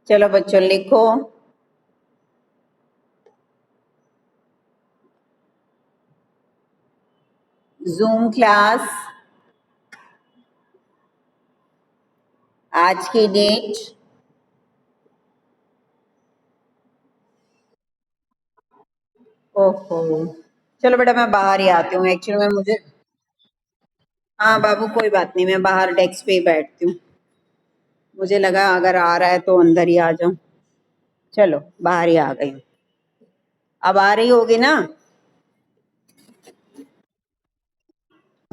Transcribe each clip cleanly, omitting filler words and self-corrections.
चलो बच्चों लिखो। जूम क्लास आज की डेट ओहो, चलो बेटा मैं बाहर ही आती हूँ। एक्चुअली में मुझे हाँ बाबू कोई बात नहीं, मैं बाहर डेस्क पे ही बैठती हूँ। मुझे लगा अगर आ रहा है तो अंदर ही आ जाऊं। चलो बाहर ही आ गई हूँ। अब आ रही होगी ना?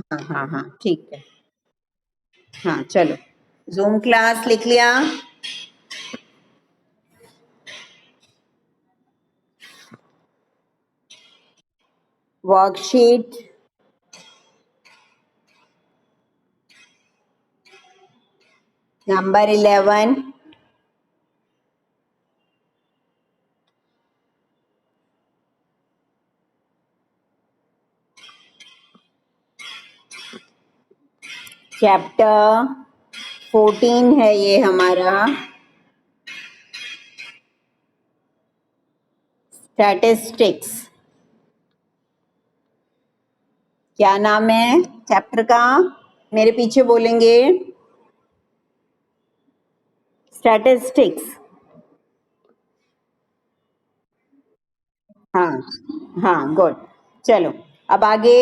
हाँ हाँ हाँ ठीक है। हाँ चलो, जूम क्लास लिख लिया। Worksheet number 11। चैप्टर 14 है ये हमारा, स्टैटिस्टिक्स। क्या नाम है चैप्टर का? मेरे पीछे बोलेंगे। स्टैटिस्टिक्स। हाँ हाँ गुड। चलो अब आगे।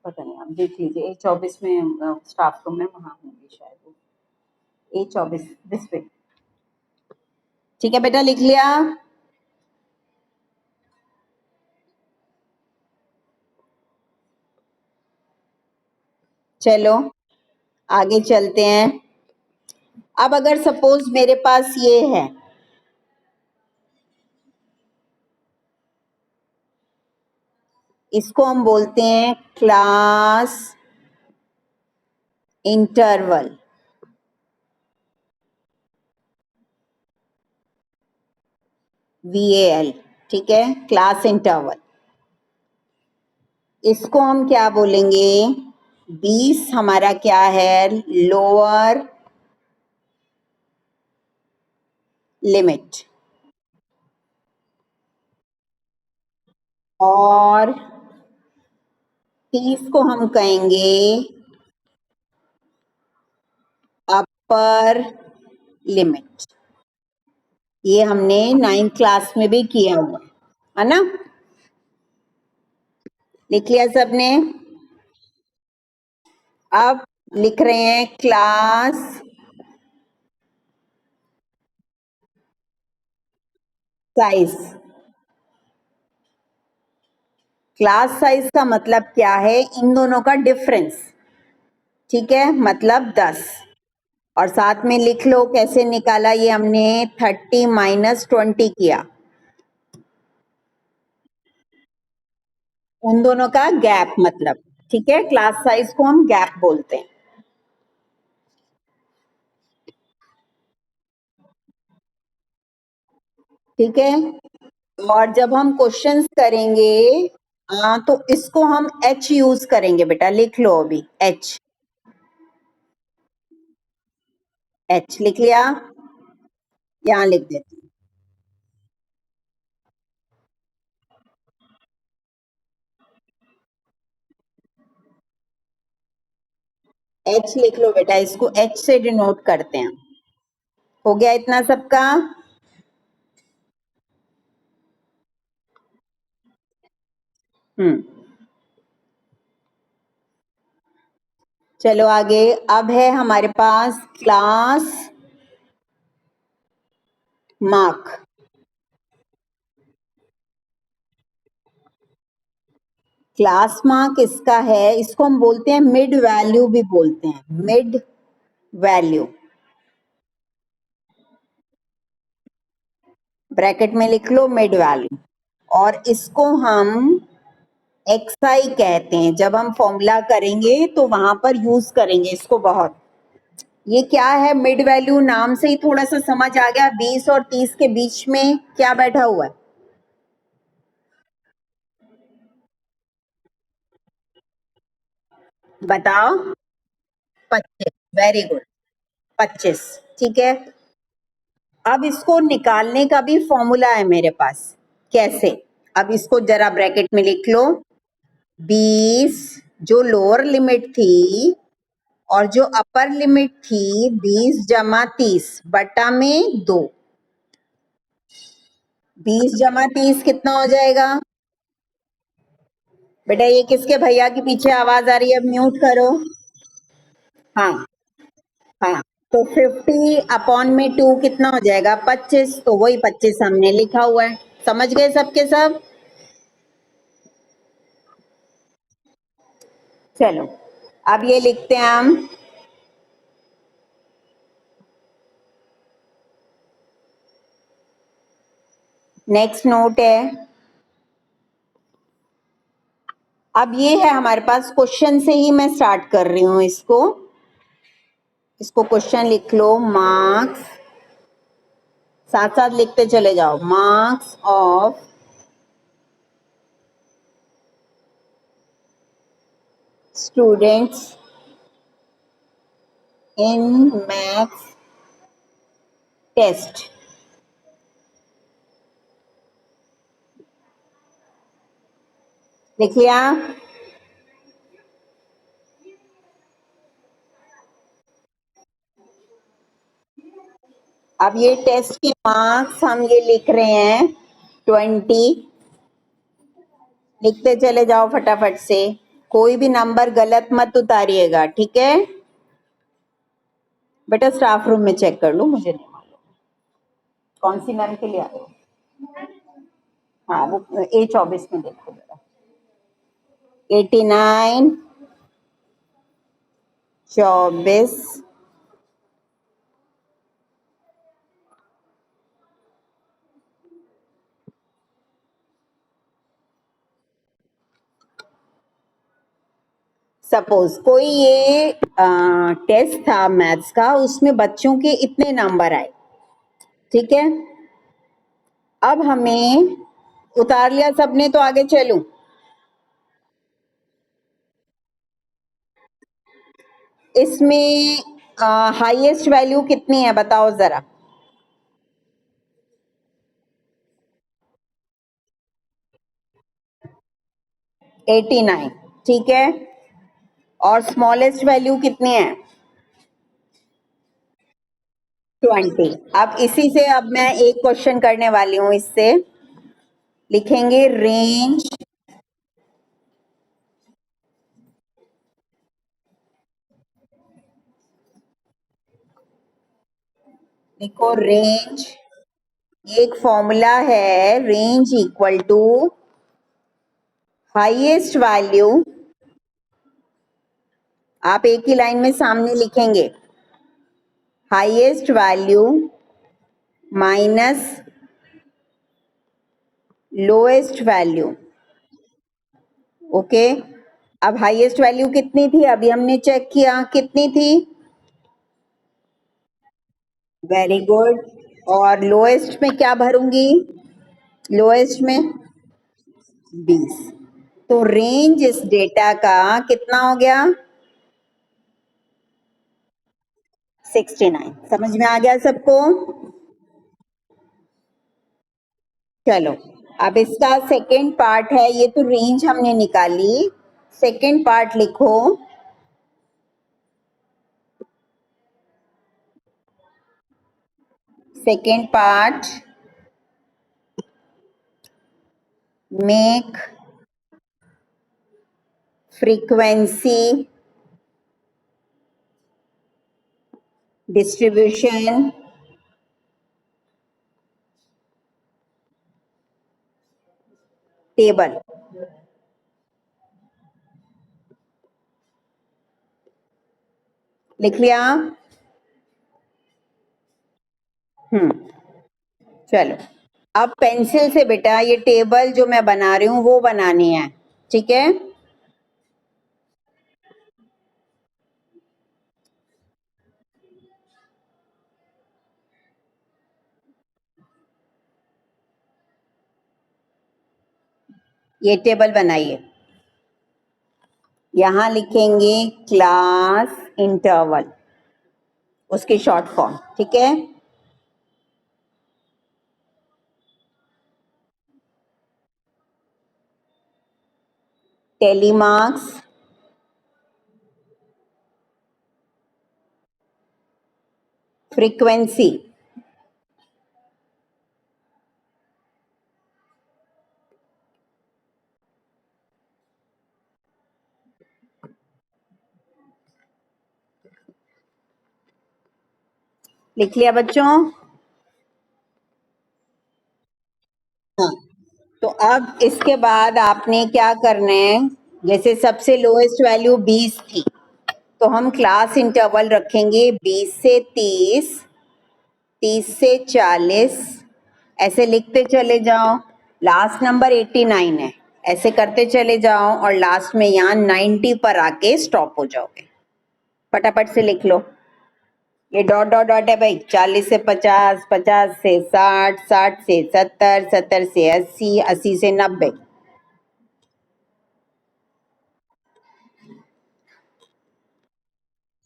पता नहीं, आप देख लीजिए A24 में स्टाफ रूम में वहां होंगे शायद वो। A24 दिस पे। ठीक है बेटा, लिख लिया? चलो आगे चलते हैं। अब अगर सपोज मेरे पास ये है, इसको हम बोलते हैं क्लास इंटरवल। VAL, ठीक है, क्लास इंटरवल। इसको हम क्या बोलेंगे? 20 हमारा क्या है? Lower limit. और 30 को हम कहेंगे अपर लिमिट। ये हमने 9th क्लास में भी किया हुआ है ना? लिख लिया सबने? अब लिख रहे हैं क्लास साइज। क्लास साइज का मतलब क्या है? इन दोनों का डिफरेंस, ठीक है, मतलब 10। और साथ में लिख लो कैसे निकाला ये हमने। 30 - 20 किया। उन दोनों का गैप मतलब, ठीक है, क्लास साइज को हम गैप बोलते हैं। ठीक है, और जब हम क्वेश्चंस करेंगे तो इसको हम H यूज करेंगे बेटा। लिख लो अभी H। H लिख लिया? यहाँ लिख देती हूँ। H लिख लो बेटा, इसको H से डिनोट करते हैं। हो गया इतना सबका? हम्म, चलो आगे। अब है हमारे पास क्लास मार्क। क्लास मार्क इसका है, इसको हम बोलते हैं मिड वैल्यू भी बोलते हैं, मिड वैल्यू। ब्रैकेट में लिख लो मिड वैल्यू। और इसको हम XI कहते हैं। जब हम फॉर्मूला करेंगे तो वहां पर यूज करेंगे इसको बहुत। ये क्या है? मिड वैल्यू नाम से ही थोड़ा सा समझ आ गया। 20 और 30 के बीच में क्या बैठा हुआ है? बताओ। 25। Very good. 25, ठीक है। अब इसको निकालने का भी फॉर्मूला है मेरे पास। कैसे? अब इसको जरा ब्रैकेट में लिख लो। 20 जो लोअर लिमिट थी और जो अपर लिमिट थी 20 जमा 30 बटा में 2। 20 जमा 30 कितना हो जाएगा? बेटा ये किसके भैया के पीछे आवाज आ रही है? अब म्यूट करो। हाँ हाँ, तो 50 अपॉन में 2 कितना हो जाएगा? 25। तो वही 25 हमने लिखा हुआ है। समझ गए सबके सब? चलो अब ये लिखते हैं हम। नेक्स्ट नोट है। अब ये है हमारे पास, क्वेश्चन से ही मैं स्टार्ट कर रही हूं इसको। इसको क्वेश्चन लिख लो। मार्क्स, साथ साथ लिखते चले जाओ। Marks of students in maths test. लिख लिया? अब ये टेस्ट के मार्क्स हम ये लिख रहे हैं 20। लिखते चले जाओ फटाफट से। कोई भी नंबर गलत मत उतारिएगा, ठीक है? बेटा स्टाफ रूम में चेक कर लो, मुझे नहीं मालूम कौन सी मैम के लिए आए हो। हाँ वो A24 में देखो जरा। 89, 24। सपोज कोई ये टेस्ट था मैथ्स का, उसमें बच्चों के इतने नंबर आए, ठीक है? अब हमें उतार लिया सबने, तो आगे चलूं? इसमें हाईएस्ट वैल्यू कितनी है बताओ जरा? 89, ठीक है। और स्मॉलेस्ट वैल्यू कितनी है? 20। अब इसी से अब मैं एक क्वेश्चन करने वाली हूं। इससे लिखेंगे रेंज लिखो रेंज। ये एक फॉर्मूला है। Range equal to highest value. आप एक ही लाइन में सामने लिखेंगे, highest value minus lowest value. Okay. अब हाईएस्ट वैल्यू कितनी थी? अभी हमने चेक किया कितनी थी। Very good. और लोएस्ट में क्या भरूंगी? लोएस्ट में 20। तो रेंज इस डेटा का कितना हो गया? 69। समझ में आ गया सबको? चलो अब इसका सेकेंड पार्ट है। ये तो रेंज हमने निकाली। सेकेंड पार्ट लिखो। Second part, make frequency distribution table. लिख लिया? चलो अब पेंसिल से बेटा ये टेबल जो मैं बना रही हूं वो बनानी है, ठीक है? ये टेबल बनाइए। यहां लिखेंगे क्लास इंटरवल। उसकी शॉर्ट फॉर्म, ठीक है। टेलीमार्क्स, फ्रीक्वेंसी, लिख लिया बच्चों? हाँ, तो अब इसके बाद आपने क्या करना है, जैसे सबसे लोएस्ट वैल्यू 20 थी, तो हम क्लास इंटरवल रखेंगे 20 से 30, 30 से 40, ऐसे लिखते चले जाओ। लास्ट नंबर 89 है, ऐसे करते चले जाओ और लास्ट में यहाँ 90 पर आके स्टॉप हो जाओगे। फटाफट से लिख लो। ये डॉट डॉट डॉट है भाई, 40 से 50, 50 से 60, 60 से 70, 70 से 80, 80 से 90।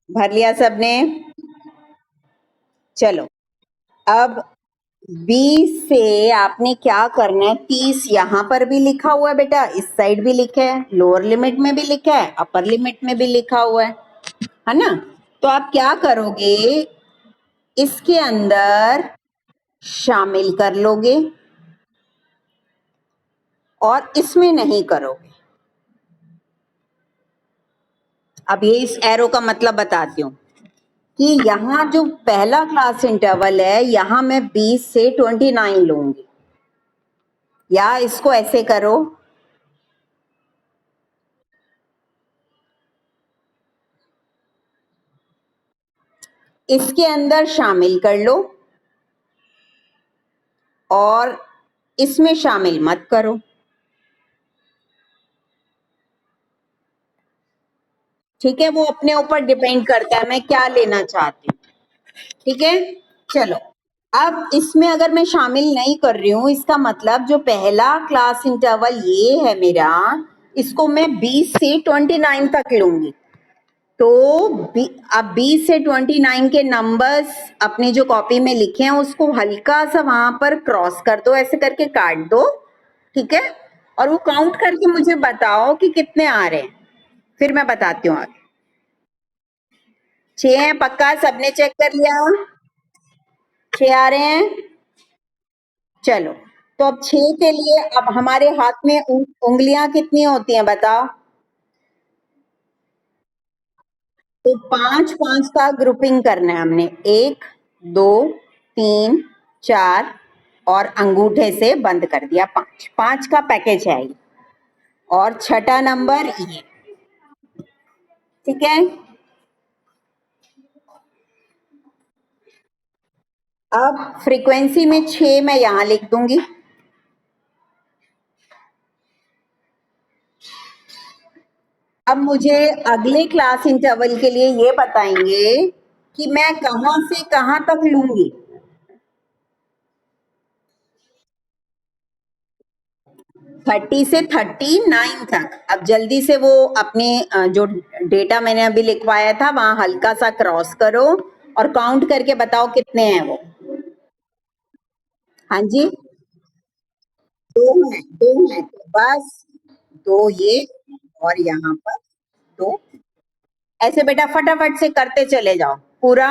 भर लिया सबने? चलो, अब 20 से आपने क्या करना है, 30 यहाँ पर भी लिखा हुआ है बेटा, इस साइड भी लिखा है, लोअर लिमिट में भी लिखा है, अपर लिमिट में भी लिखा हुआ है ना। तो आप क्या करोगे, इसके अंदर शामिल कर लोगे और इसमें नहीं करोगे। अब ये इस एरो का मतलब बताती हूँ कि यहाँ जो पहला क्लास इंटरवल है, यहाँ मैं 20 से 29 लूंगी, या इसको ऐसे करो, इसके अंदर शामिल कर लो और इसमें शामिल मत करो। ठीक है, वो अपने ऊपर डिपेंड करता है मैं क्या लेना चाहती हूँ। ठीक है, चलो, अब इसमें अगर मैं शामिल नहीं कर रही हूँ, इसका मतलब जो पहला क्लास इंटरवल ये है मेरा, इसको मैं 20 से 29 तक लूंगी। तो अब 20 से 29 के नंबर्स अपनी जो कॉपी में लिखे हैं उसको हल्का सा वहां पर क्रॉस कर दो, ऐसे करके काट दो, ठीक है, और वो काउंट करके मुझे बताओ कि कितने आ रहे हैं, फिर मैं बताती हूँ आगे। 6 है पक्का? सबने चेक कर लिया? 6 आ रहे हैं? चलो, तो अब 6 के लिए अब हमारे हाथ में उंगलियां कितनी होती हैं बताओ? तो 5 5 का ग्रुपिंग करना है हमने, 1 2 3 4 और अंगूठे से बंद कर दिया, 5 5 का पैकेज है ये, और छठा नंबर ये, ठीक है। अब फ्रीक्वेंसी में 6 मैं यहां लिख दूंगी। अब मुझे अगले क्लास इंटरवल के लिए ये बताएंगे कि मैं कहां से कहां तक लूंगी। 30 से 39 तक। अब जल्दी से वो अपने जो डेटा मैंने अभी लिखवाया था वहां हल्का सा क्रॉस करो और काउंट करके बताओ कितने हैं वो। हाँ जी, दो है तो बस, दो ये और यहाँ पर दो, ऐसे बेटा फटाफट से करते चले जाओ, पूरा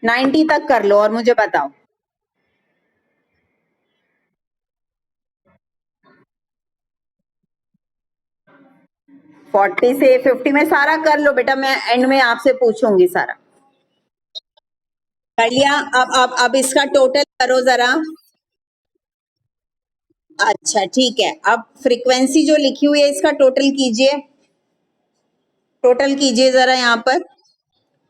90 तक कर लो और मुझे बताओ। 40 से 50 में सारा कर लो बेटा, मैं एंड में आपसे पूछूंगी सारा। कर लिया? अब इसका टोटल करो जरा। अच्छा ठीक है, अब फ्रीक्वेंसी जो लिखी हुई है इसका टोटल कीजिए, टोटल कीजिए जरा, यहाँ पर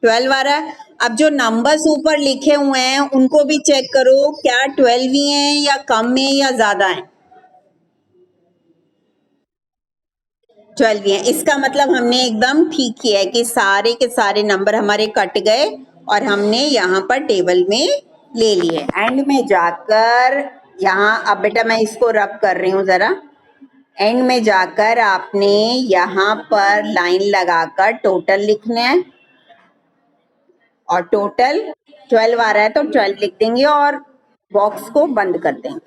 12 आ रहा है। अब जो नंबर्स ऊपर लिखे हुए हैं उनको भी चेक करो, क्या 12 ही हैं या कम है या ज्यादा है? 12 ही है, इसका मतलब हमने एकदम ठीक किया है कि सारे के सारे नंबर हमारे कट गए और हमने यहाँ पर टेबल में ले लिए। एंड में जाकर यहाँ, अब बेटा मैं इसको रब कर रही हूँ जरा, एंड में जाकर आपने यहाँ पर लाइन लगाकर टोटल लिखना है। और टोटल 12 आ रहा है तो 12 लिख देंगे और बॉक्स को बंद कर देंगे।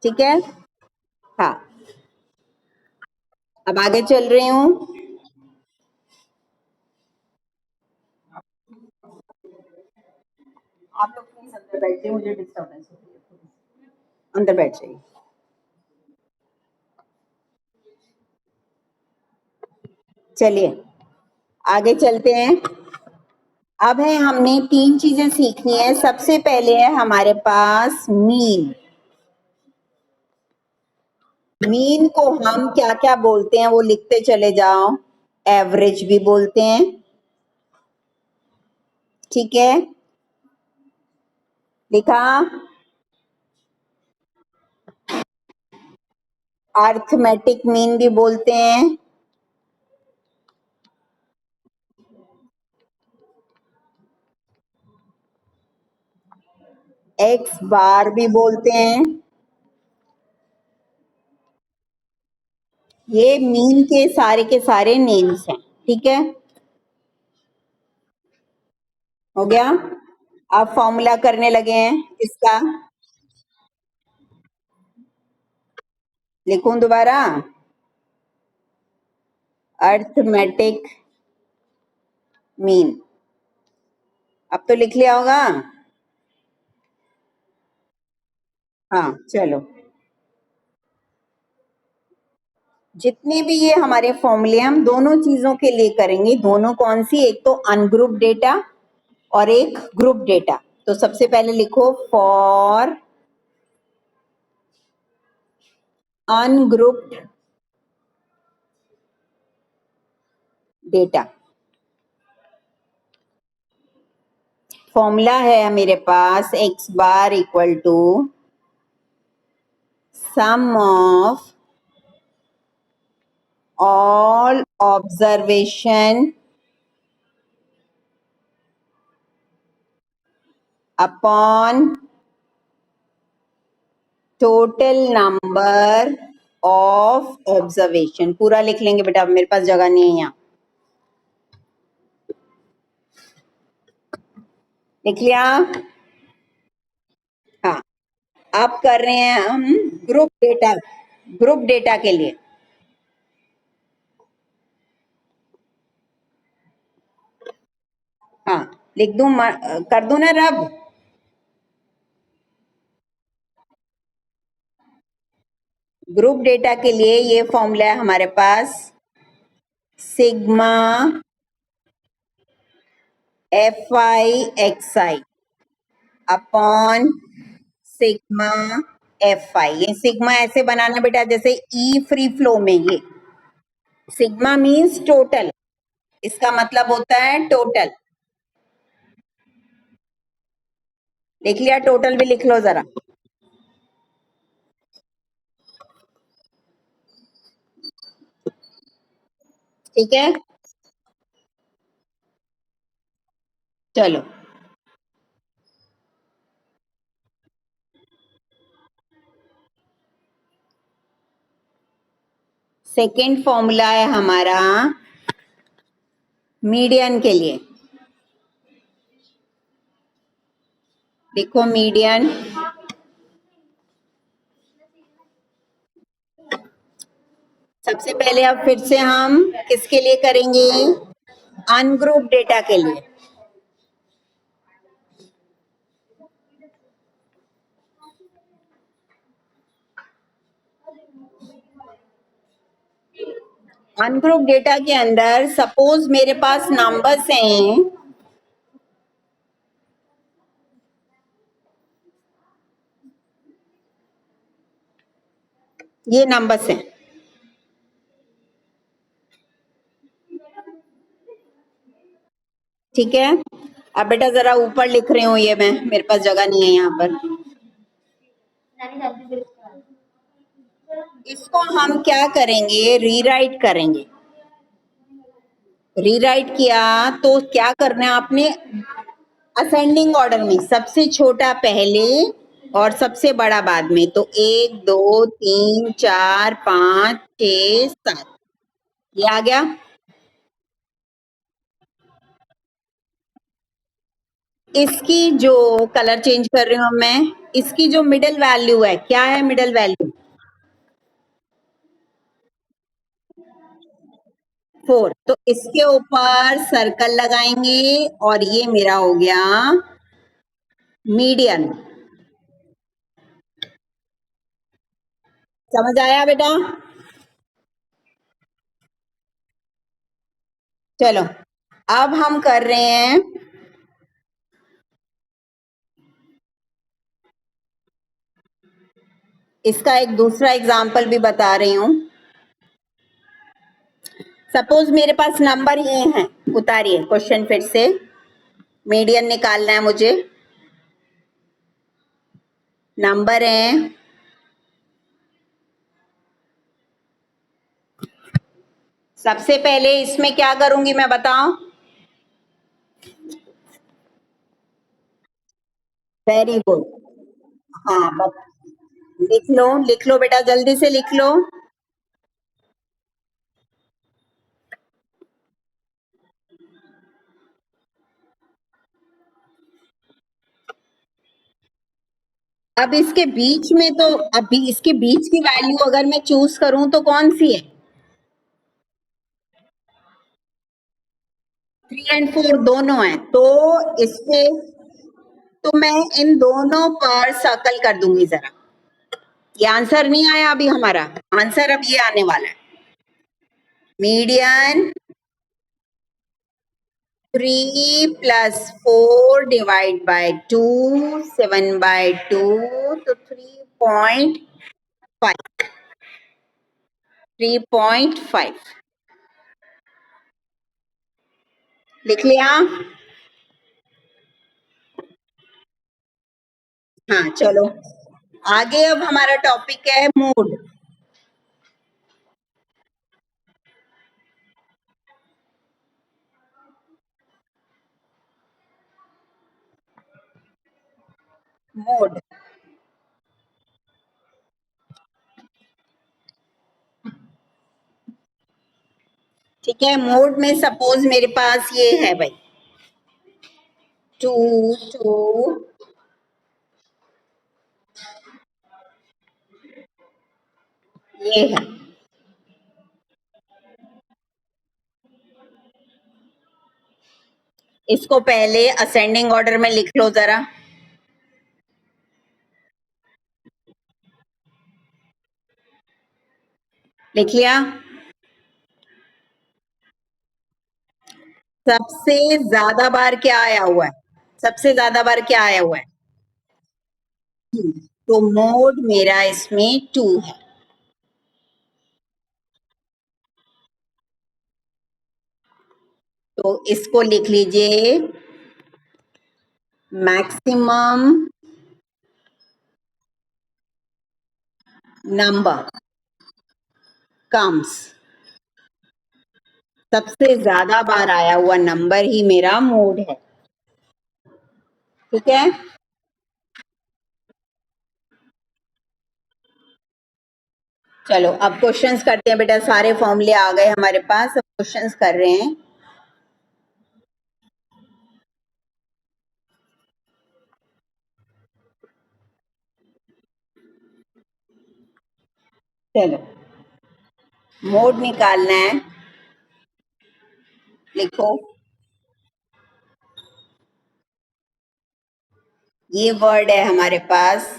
ठीक है, हाँ, अब आगे चल रही हूँ। आप लोग प्लीज अंदर बैठिए, मुझे डिस्टर्बेंस हो रही है, अंदर बैठ जाइए। चलिए आगे चलते हैं। अब है हमने 3 चीजें सीखनी है। सबसे पहले है हमारे पास मीन। मीन को हम क्या क्या बोलते हैं वो लिखते चले जाओ। एवरेज भी बोलते हैं, ठीक है, लिखा। अर्थमेटिक मीन भी बोलते हैं, एक्स बार भी बोलते हैं। ये मीन के सारे नेम्स हैं, ठीक है, हो गया। अब फॉर्मूला करने लगे हैं इसका। लिखूं दोबारा? अर्थमेटिक मीन, अब तो लिख लिया होगा। हाँ चलो, जितने भी ये हमारे फॉर्मूले हम दोनों चीजों के लिए करेंगे। दोनों कौन सी? एक तो अनग्रुप डेटा और एक ग्रुप डेटा। तो सबसे पहले लिखो फॉर अनग्रुप्ड डेटा। फॉर्मूला है मेरे पास x bar equal to sum of all observation upon total number of observation। पूरा लिख लेंगे बेटा, मेरे पास जगह नहीं है यहाँ। लिख लिया? हाँ, अब कर रहे हैं हम ग्रुप डेटा। ग्रुप डेटा के लिए हाँ, लिख दूं, कर दूं ना रब? ग्रुप डेटा के लिए ये फॉर्मूला है हमारे पास, sigma f i x i upon sigma f i. ये सिग्मा ऐसे बनाना बेटा जैसे ई फ्री फ्लो में। ये सिग्मा मीन्स टोटल, इसका मतलब होता है टोटल। लिख लिया? टोटल भी लिख लो जरा। ठीक है, चलो सेकेंड फॉर्मूला है हमारा मीडियन के लिए। देखो मीडियन, सबसे पहले अब फिर से हम किसके लिए करेंगे? अनग्रुप डेटा के लिए। अनग्रुप डेटा के अंदर सपोज मेरे पास नंबर्स हैं, ये नंबर्स हैं, ठीक है। अब बेटा जरा ऊपर लिख रही हूँ ये मैं, मेरे पास जगह नहीं है यहाँ पर। इसको हम क्या करेंगे? रीराइट करेंगे। रीराइट किया तो क्या करना है आपने? असेंडिंग ऑर्डर में, सबसे छोटा पहले और सबसे बड़ा बाद में। तो 1 2 3 4 5 6 7, ये आ गया। इसकी जो कलर चेंज कर रही हूँ मैं, इसकी जो मिडिल वैल्यू है, क्या है मिडिल वैल्यू? 4। तो इसके ऊपर सर्कल लगाएंगे और ये मेरा हो गया मीडियन। समझ आया बेटा? चलो, अब हम कर रहे हैं इसका एक दूसरा एग्जाम्पल भी बता रही हूँ। सपोज मेरे पास नंबर ये है, उतारिए क्वेश्चन फिर से। मीडियन निकालना है मुझे। नंबर है, सबसे पहले इसमें क्या करूंगी मैं, बताओ? Very good. हाँ, लिख लो बेटा, जल्दी से लिख लो। अब इसके बीच में तो, अभी इसके बीच की वैल्यू अगर मैं चूज करूं तो कौन सी है? 3 और 4 दोनों है, तो इससे तो मैं इन दोनों पर सर्कल कर दूंगी जरा। ये आंसर नहीं आया अभी हमारा, आंसर अब ये आने वाला है। मीडियन 3 + 4 / 2, 7/2, तो 3.5। 3.5 लिख लिया? हाँ, चलो आगे। अब हमारा टॉपिक है मूड। मूड, ठीक है। मूड में सपोज मेरे पास ये है भाई, 2 2, ये है। इसको पहले असेंडिंग ऑर्डर में लिख लो जरा। लिख लिया? सबसे ज्यादा बार क्या आया हुआ है? सबसे ज्यादा बार क्या आया हुआ है? 2। तो मोड मेरा इसमें 2 है। तो इसको लिख लीजिए, मैक्सिमम नंबर कम्स, सबसे ज्यादा बार आया हुआ नंबर ही मेरा मोड है। ठीक है, चलो अब क्वेश्चंस करते हैं बेटा। सारे फॉर्मूले आ गए हमारे पास, अब क्वेश्चंस कर रहे हैं। चलो, मोड निकालना है, लिखो। ये वर्ड है हमारे पास,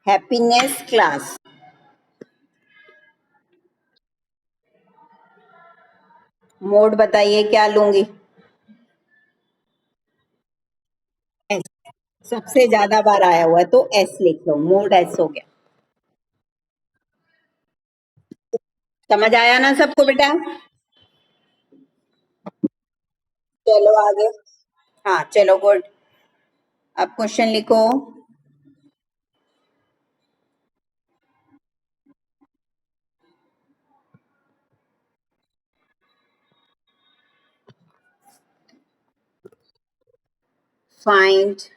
हैप्पीनेस क्लास। मोड बताइए क्या लूंगी? एस, सबसे ज्यादा बार आया हुआ है तो एस लिख लो, मोड एस हो गया। समझ आया ना सबको बेटा? चलो आगे। हाँ चलो, गुड। अब क्वेश्चन लिखो। find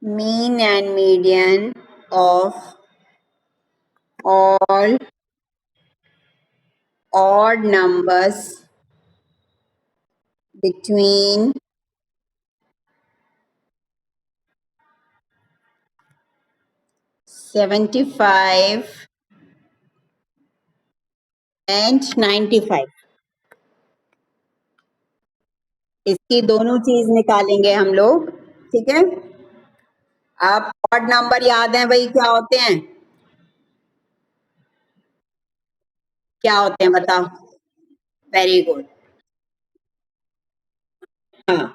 mean and median of all odd numbers between 75 and 95। इसकी दोनों चीज निकालेंगे हम लोग, ठीक है। आप ऑड नंबर याद है भाई क्या होते हैं, क्या होते हैं बताओ। Very good. हाँ,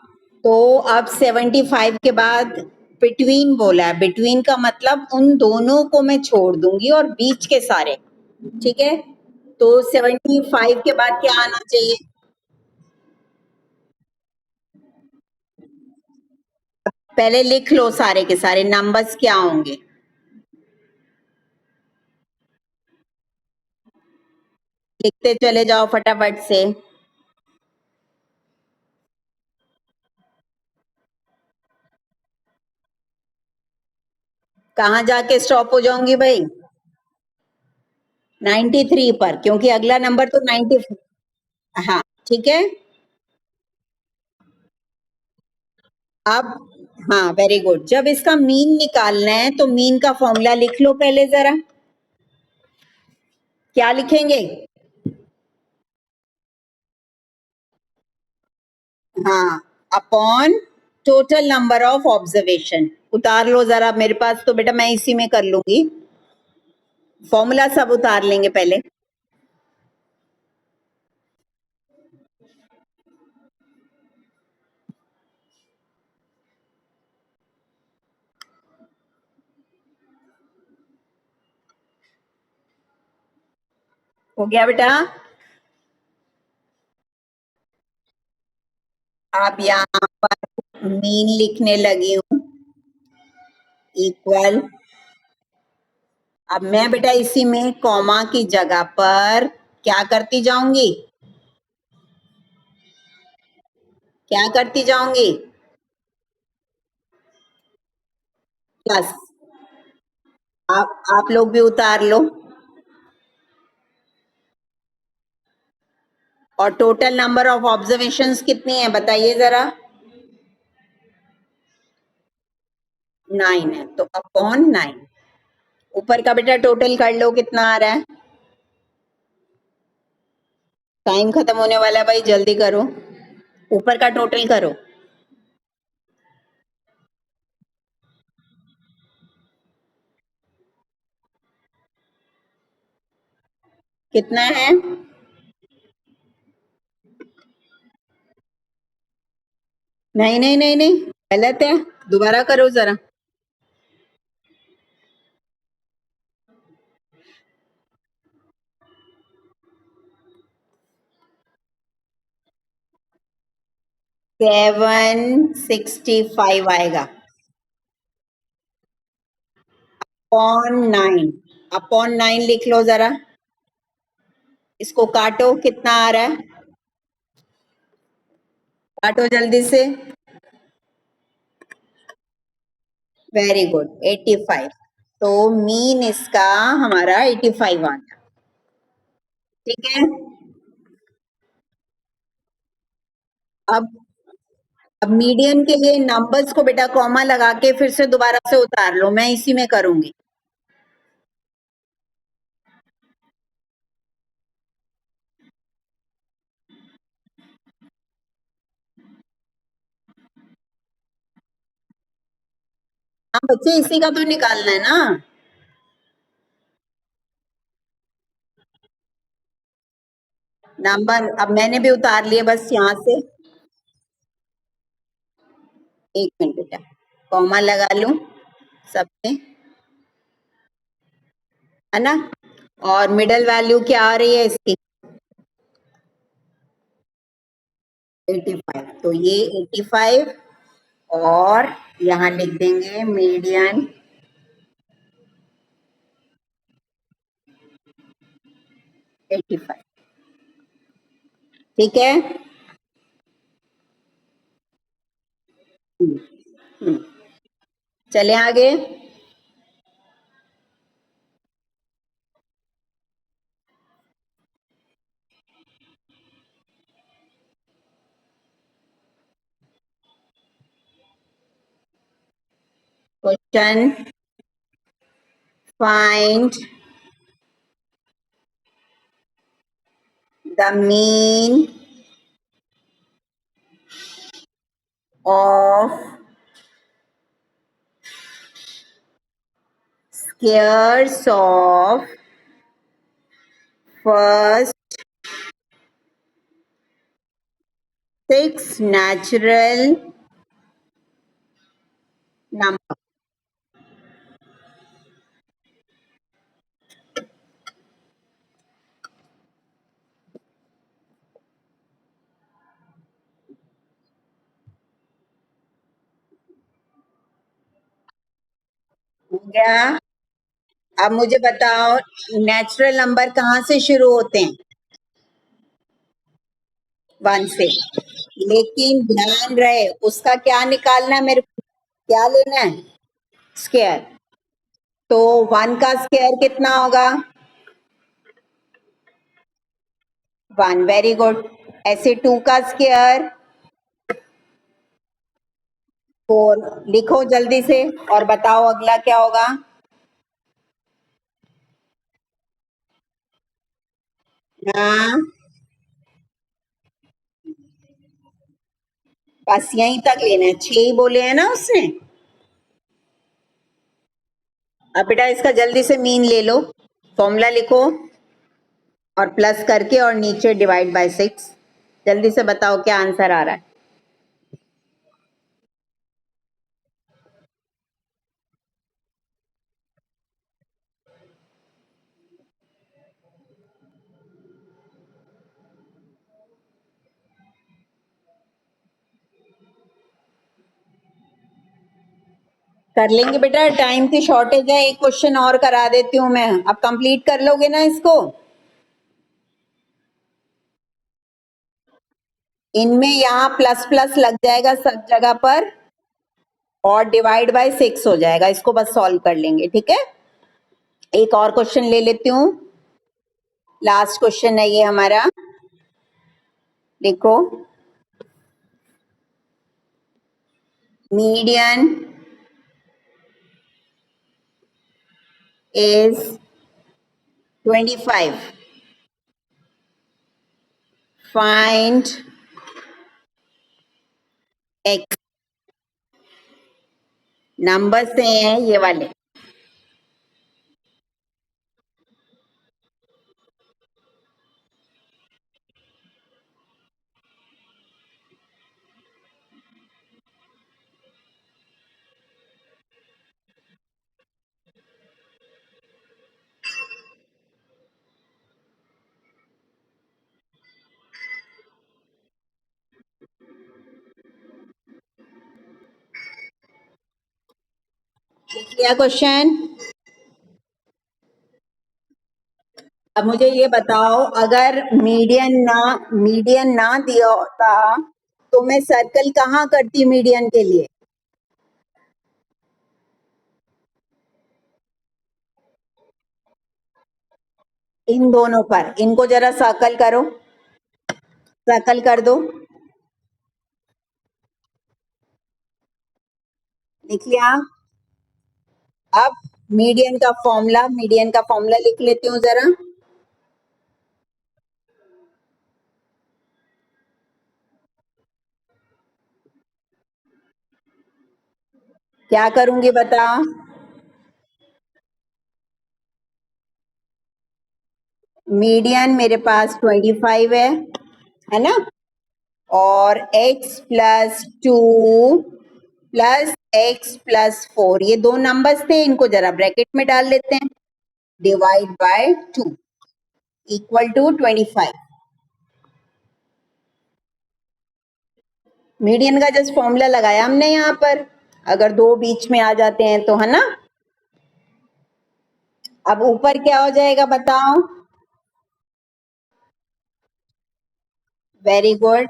तो अब 75 के बाद बिटवीन बोला है, बिटवीन का मतलब उन दोनों को मैं छोड़ दूंगी और बीच के सारे, ठीक है। तो 75 के बाद क्या आना चाहिए, पहले लिख लो सारे के सारे नंबर्स क्या होंगे, लिखते चले जाओ फटाफट से। कहाँ जाके स्टॉप हो जाऊंगी भाई, 93 पर, क्योंकि अगला नंबर तो 90। हाँ, ठीक है। अब हाँ, वेरी गुड। जब इसका मीन निकालना है तो मीन का फॉर्मूला लिख लो पहले जरा, क्या लिखेंगे। हाँ, upon total number of observation. उतार लो जरा मेरे पास, तो बेटा मैं इसी में कर लूंगी, फॉर्मूला सब उतार लेंगे पहले। हो गया बेटा। अब यहाँ पर मीन लिखने लगी हूँ, इक्वल। अब मैं बेटा इसी में कॉमा की जगह पर क्या करती जाऊंगी, क्या करती जाऊंगी, प्लस। आप लोग भी उतार लो। और टोटल नंबर ऑफ ऑब्जर्वेशंस कितनी है बताइए जरा, 9 है, तो अपॉन 9। ऊपर का बेटा टोटल कर लो कितना आ रहा है, टाइम खत्म होने वाला है भाई, जल्दी करो, ऊपर का टोटल करो। कितना है, नहीं नहीं नहीं नहीं, गलत है, दोबारा करो जरा। 765 आएगा, अपॉन 9। अपॉन 9 लिख लो जरा, इसको काटो, कितना आ रहा है, काटो जल्दी से। Very good, 85। तो मीन इसका हमारा 85 आ गया, ठीक है। अब अब मीडियन के लिए नंबर्स को बेटा कॉमा लगा के फिर से दोबारा से उतार लो, मैं इसी में करूंगी। हाँ बच्चे, इसी का तो निकालना है ना। नंबर अब मैंने भी उतार लिए बस यहाँ से, एक मिनट बेटा, कॉमा लगा लूं सबसे, है ना। और मिडल वैल्यू क्या आ रही है इसकी, 85। तो ये 85, और यहाँ लिख देंगे मीडियन 85। ठीक है। हम्म, चले आगे। Question, find the mean of squares of first six natural number। हो गया। अब मुझे बताओ, नेचुरल नंबर कहाँ से शुरू होते हैं? 1 से। लेकिन ध्यान रहे, उसका क्या निकालना है मेरे को? क्या लेना है? स्क्वायर। तो 1 का स्क्वायर कितना होगा? 1। Very good. ऐसे 2 का स्क्वायर 4। लिखो जल्दी से और बताओ अगला क्या होगा? हाँ, बस यहीं तक लेना है, 6 ही बोले हैं ना उसने। अब बेटा इसका जल्दी से मीन ले लो, फॉर्मूला लिखो और प्लस करके और नीचे डिवाइड बाय 6। जल्दी से बताओ क्या आंसर आ रहा है? कर लेंगे बेटा, टाइम की शॉर्टेज है, एक क्वेश्चन और करा देती हूँ मैं। अब कंप्लीट कर लोगे ना इसको? इनमें यहाँ प्लस प्लस लग जाएगा सब जगह पर और डिवाइड बाय 6 हो जाएगा, इसको बस सॉल्व कर लेंगे। ठीक है, एक और क्वेश्चन ले लेती हूँ, लास्ट क्वेश्चन है ये हमारा। देखो, median is 25। Find x। Number से हैं ये वाले। लिख लिया क्वेश्चन? अब मुझे ये बताओ, अगर मीडियन ना दिया होता तो मैं सर्कल कहाँ करती मीडियन के लिए? इन दोनों पर। इनको जरा सर्कल करो, सर्कल कर दो। लिख लिया? अब मीडियन का फॉर्मूला लिख लेती हूँ जरा। क्या करूंगी बताओ? मीडियन मेरे पास 25 है ना? और x plus 2 plus x plus 4, ये दो नंबर्स थे, इनको जरा ब्रैकेट में डाल लेते हैं। Divide by 2 equal to 25। Median का जस्ट फॉर्मूला लगाया हमने यहाँ पर, अगर दो बीच में आ जाते हैं तो, है ना? अब ऊपर क्या हो जाएगा बताओ? वेरी गुड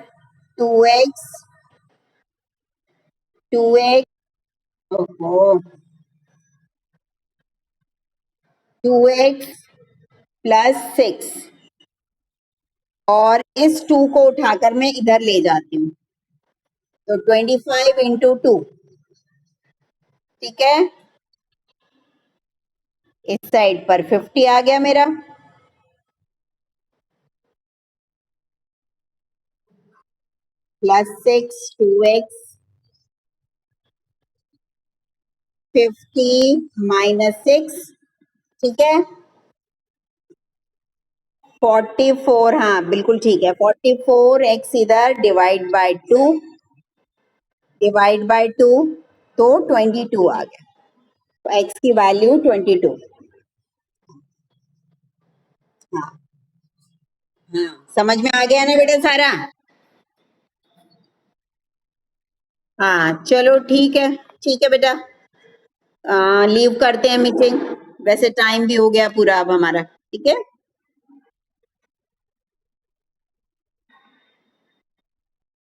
2x 2x ओहो 2x प्लस 6 और इस 2 को उठाकर मैं इधर ले जाती हूँ तो 25 इंटू 2 ठीक है इस साइड पर 50 आ गया मेरा प्लस 6 2x 50 माइनस 6 ठीक है 44 हाँ बिल्कुल ठीक है 44x इधर डिवाइड बाय 2 तो 22 आ गया तो x की वैल्यू 22 हाँ हाँ समझ में आ गया ना बेटा सारा हाँ चलो ठीक है बेटा लीव करते हैं मीटिंग वैसे टाइम भी हो गया पूरा अब हमारा ठीक है